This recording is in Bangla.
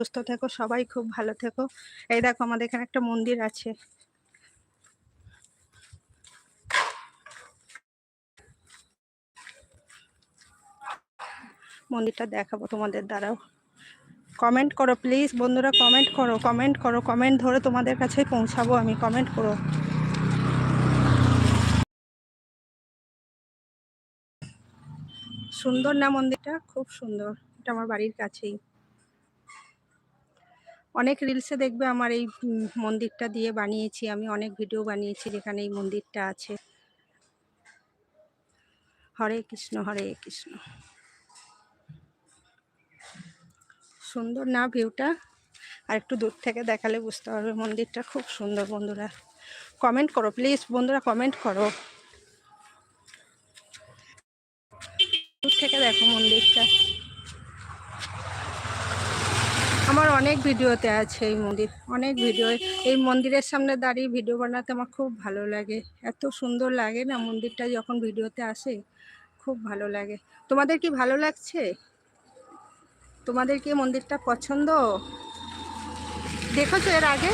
সুস্থ থেকো, সবাই খুব ভালো থেকো। এই দেখো আমাদের এখানে একটা মন্দির আছে। মন্দিরটা দেখাবো তোমাদের, দ্বারাও কমেন্ট করো প্লিজ বন্ধুরা, কমেন্ট করো, কমেন্ট করো, কমেন্ট ধরে তোমাদের কাছে পৌঁছাবো আমি, কমেন্ট করো। সুন্দর না মন্দিরটা? খুব সুন্দর। এটা আমার বাড়ির কাছেই। অনেক রিলসে দেখবে আমার এই মন্দিরটা দিয়ে বানিয়েছি, আমি অনেক ভিডিও বানিয়েছি যেখানে এই মন্দিরটা আছে। হরে কৃষ্ণ, হরে কৃষ্ণ। সুন্দর না ভিউটা? আর একটু দূর থেকে দেখালে বুঝতে পারবে মন্দিরটা খুব সুন্দর। বন্ধুরা কমেন্ট করো প্লিজ, বন্ধুরা কমেন্ট করো, দূর থেকে দেখো মন্দিরটা। আমার অনেক ভিডিওতে আছে এই মন্দির, অনেক ভিডিও। এই মন্দিরের সামনে দাঁড়িয়ে ভিডিও বানাতে আমার খুব ভালো লাগে, এত সুন্দর লাগে না মন্দিরটা যখন ভিডিওতে আসে, খুব ভালো লাগে। তোমাদের কি ভালো লাগছে? তোমাদের কি মন্দিরটা পছন্দ? দেখেছো এর আগে?